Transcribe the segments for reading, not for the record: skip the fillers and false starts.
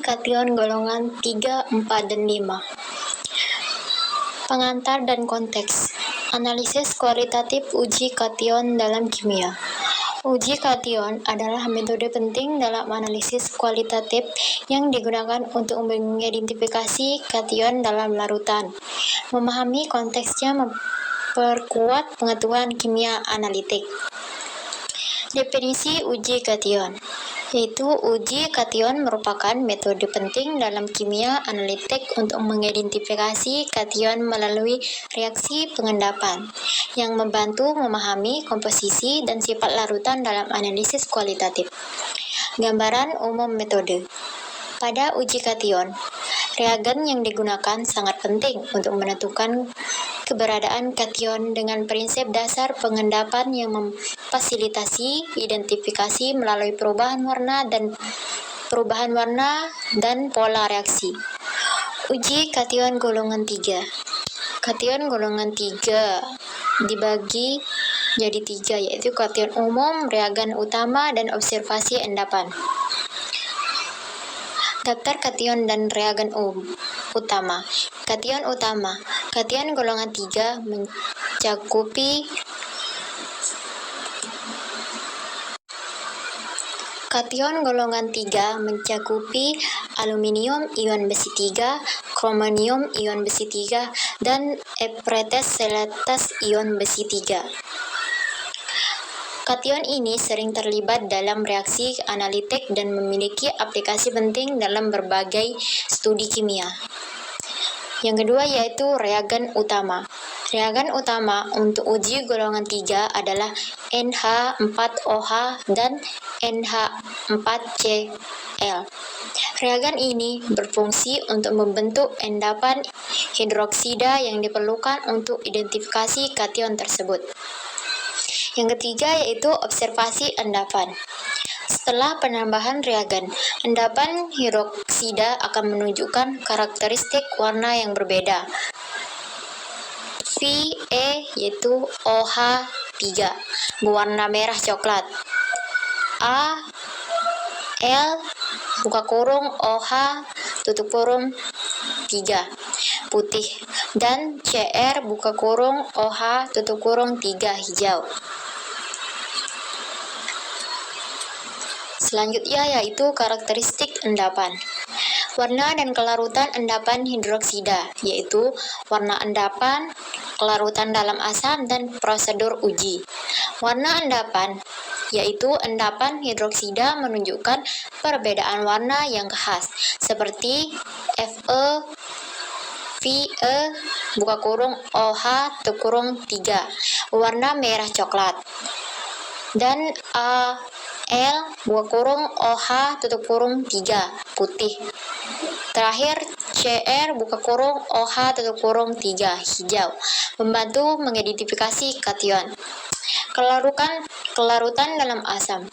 kation golongan 3, 4, dan 5. Pengantar dan konteks. Analisis kualitatif uji kation dalam kimia. Uji kation adalah metode penting dalam analisis kualitatif yang digunakan untuk mengidentifikasi kation dalam larutan. Memahami konteksnya memperkuat pengetahuan kimia analitik. Definisi uji kation, yaitu uji kation merupakan metode penting dalam kimia analitik untuk mengidentifikasi kation melalui reaksi pengendapan, yang membantu memahami komposisi dan sifat larutan dalam analisis kualitatif. Gambaran umum metode. Pada uji kation, reagen yang digunakan sangat penting untuk menentukan keberadaan kation dengan prinsip dasar pengendapan yang memfasilitasi identifikasi melalui perubahan warna dan pola reaksi. Uji kation golongan 3. Kation golongan 3 dibagi jadi 3, yaitu kation umum, reagen utama, dan observasi endapan. Daftar kation dan reagen utama. Kation utama. Kation golongan 3 mencakupi aluminium ion besi 3, kromonium ion besi 3, dan epreteseletas ion besi 3. Kation ini sering terlibat dalam reaksi analitik dan memiliki aplikasi penting dalam berbagai studi kimia. Yang kedua yaitu reagen utama. Reagen utama untuk uji golongan 3 adalah NH4OH dan NH4Cl. Reagen ini berfungsi untuk membentuk endapan hidroksida yang diperlukan untuk identifikasi kation tersebut. Yang ketiga yaitu observasi endapan. Setelah penambahan reagen, endapan hidroksida akan menunjukkan karakteristik warna yang berbeda. Ve yaitu OH3 berwarna merah coklat. Al OH(OH) 3 putih, dan Cr OH(OH) 3 hijau. Selanjutnya yaitu karakteristik endapan. Warna dan kelarutan endapan hidroksida, yaitu warna endapan, kelarutan dalam asam, dan prosedur uji. Warna endapan, yaitu endapan hidroksida menunjukkan perbedaan warna yang khas, seperti Fe OH(OH) 3 warna merah coklat, dan Al OH(OH) 3 putih. Terakhir Cr OH(OH) 3 hijau, membantu mengidentifikasi kation. Kelarutan dalam asam.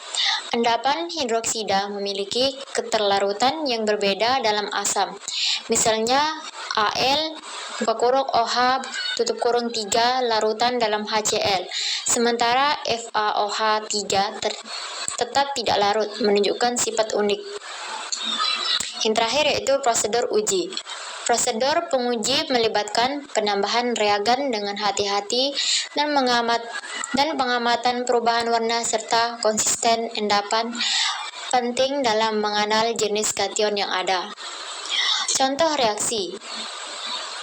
Endapan hidroksida memiliki keterlarutan yang berbeda dalam asam. Misalnya Al OH(3) larutan dalam HCl, sementara FaOH 3 tetap tidak larut, menunjukkan sifat unik. Yang terakhir yaitu prosedur uji. Prosedur penguji melibatkan penambahan reagen dengan hati-hati dan pengamatan perubahan warna serta konsisten endapan penting dalam mengenal jenis kation yang ada. Contoh reaksi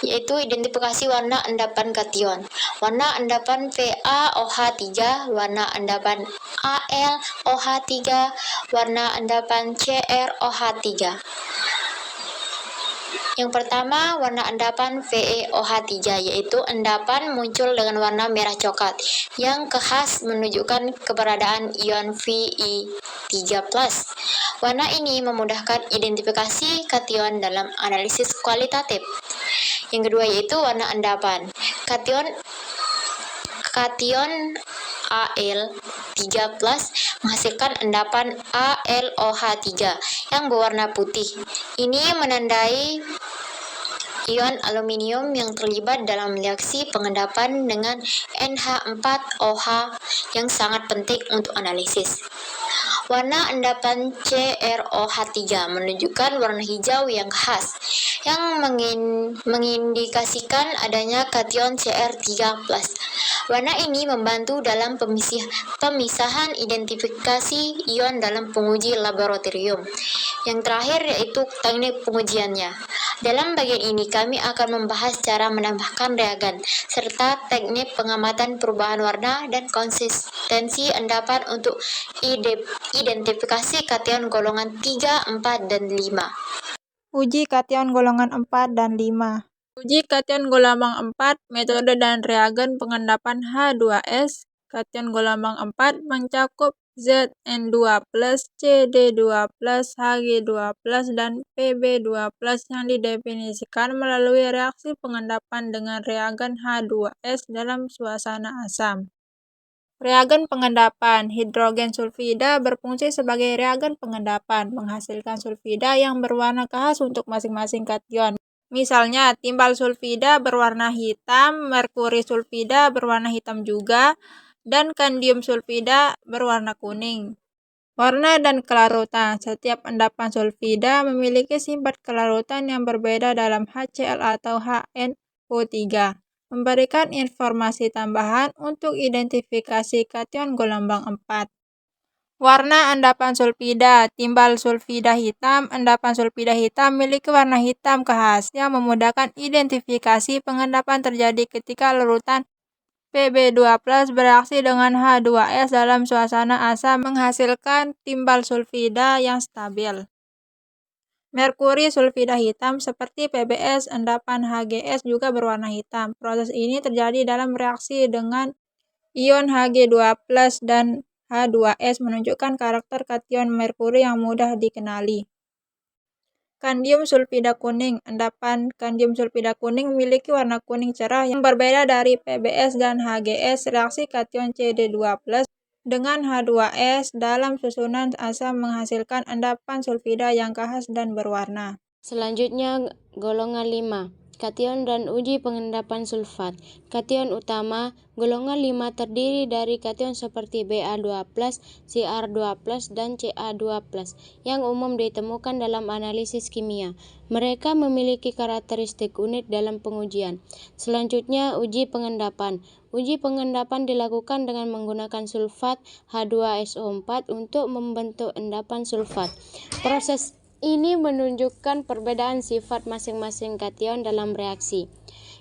yaitu identifikasi warna endapan kation. Warna endapan FaOH 3, warna endapan Al OH 3, warna endapan Cr OH 3. Yang pertama, warna endapan VeOH 3, yaitu endapan muncul dengan warna merah coklat, yang khas menunjukkan keberadaan ion Fe3+. Warna ini memudahkan identifikasi kation dalam analisis kualitatif. Yang kedua yaitu warna endapan. Kation Al3+ menghasilkan endapan AlOH 3 yang berwarna putih. Ini menandai ion aluminium yang terlibat dalam reaksi pengendapan dengan NH4OH yang sangat penting untuk analisis. Warna endapan CrOH3 menunjukkan warna hijau yang khas, yang mengindikasikan adanya kation Cr3+. Warna ini membantu dalam pemisahan identifikasi ion dalam penguji laboratorium. Yang terakhir yaitu teknik pengujiannya. Dalam bagian ini kami akan membahas cara menambahkan reagen, serta teknik pengamatan perubahan warna dan konsistensi endapan untuk identifikasi kation golongan 3, 4, dan 5. Uji kation golongan 4 dan 5. Uji kation golongan 4, metode dan reagen pengendapan H2S. Kation golongan 4 mencakup Zn2+, Cd2+, Hg2+, dan Pb2+, yang didefinisikan melalui reaksi pengendapan dengan reagen H2S dalam suasana asam. Reagen pengendapan. Hidrogen sulfida berfungsi sebagai reagen pengendapan, menghasilkan sulfida yang berwarna khas untuk masing-masing kation. Misalnya, timbal sulfida berwarna hitam, merkuri sulfida berwarna hitam juga, dan kandium sulfida berwarna kuning. Warna dan kelarutan. Setiap endapan sulfida memiliki sifat kelarutan yang berbeda dalam HCl atau HNO3. Memberikan informasi tambahan untuk identifikasi kation gelombang 4. Warna endapan sulfida. Timbal sulfida hitam. Endapan sulfida hitam memiliki warna hitam khas yang memudahkan identifikasi pengendapan terjadi ketika larutan Pb2+ bereaksi dengan H2S dalam suasana asam menghasilkan timbal sulfida yang stabil. Merkuri sulfida hitam seperti PbS, endapan HgS juga berwarna hitam. Proses ini terjadi dalam reaksi dengan ion Hg2+ dan H2S menunjukkan karakter kation merkuri yang mudah dikenali. Kandium sulfida kuning. Endapan kandium sulfida kuning memiliki warna kuning cerah yang berbeda dari PbS dan HgS. Reaksi kation Cd2+ dengan H2S dalam susunan asam menghasilkan endapan sulfida yang khas dan berwarna. Selanjutnya, golongan 5. Kation dan uji pengendapan sulfat. Kation utama, golongan 5 terdiri dari kation seperti Ba2+, Cr2+, dan Ca2+, yang umum ditemukan dalam analisis kimia. Mereka memiliki karakteristik unik dalam pengujian. Selanjutnya, uji pengendapan. Uji pengendapan dilakukan dengan menggunakan sulfat H2SO4 untuk membentuk endapan sulfat. Proses ini menunjukkan perbedaan sifat masing-masing kation dalam reaksi.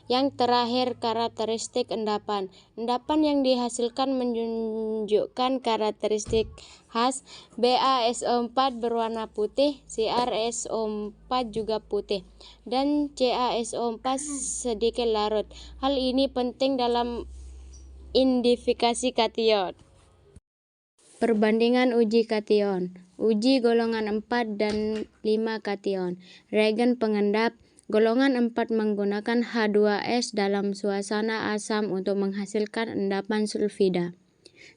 Yang terakhir, karakteristik endapan. Endapan yang dihasilkan menunjukkan karakteristik khas. BaSO4 berwarna putih, CrSO4 juga putih, dan CaSO4 sedikit larut. Hal ini penting dalam identifikasi kation. Perbandingan uji kation. Uji golongan 4 dan 5 kation. Reagen pengendap. Golongan 4 menggunakan H2S dalam suasana asam untuk menghasilkan endapan sulfida.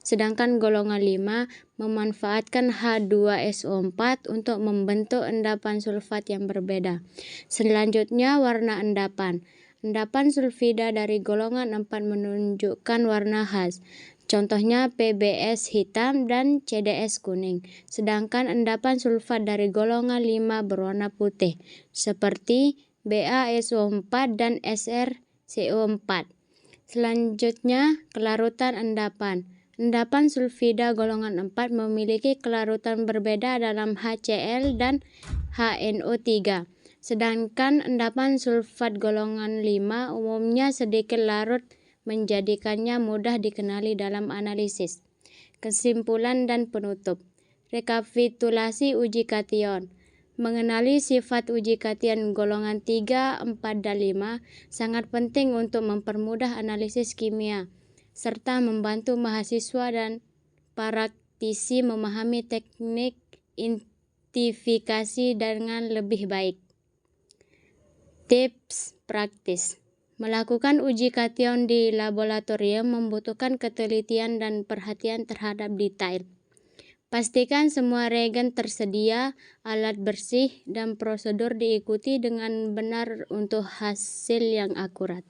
Sedangkan golongan 5 memanfaatkan H2SO4 untuk membentuk endapan sulfat yang berbeda. Selanjutnya, warna endapan. Endapan sulfida dari golongan 4 menunjukkan warna khas. Contohnya PbS hitam dan CdS kuning. Sedangkan endapan sulfat dari golongan 5 berwarna putih, seperti BaSO4 dan SrCO4. Selanjutnya, kelarutan endapan. Endapan sulfida golongan 4 memiliki kelarutan berbeda dalam HCl dan HNO3. Sedangkan endapan sulfat golongan 5 umumnya sedikit larut, menjadikannya mudah dikenali dalam analisis. Kesimpulan dan penutup. Rekapitulasi uji kation. Mengenali sifat uji kation golongan 3, 4, dan 5 sangat penting untuk mempermudah analisis kimia, serta membantu mahasiswa dan praktisi memahami teknik identifikasi dengan lebih baik. Tips praktis. Melakukan uji kation di laboratorium membutuhkan ketelitian dan perhatian terhadap detail. Pastikan semua reagen tersedia, alat bersih, dan prosedur diikuti dengan benar untuk hasil yang akurat.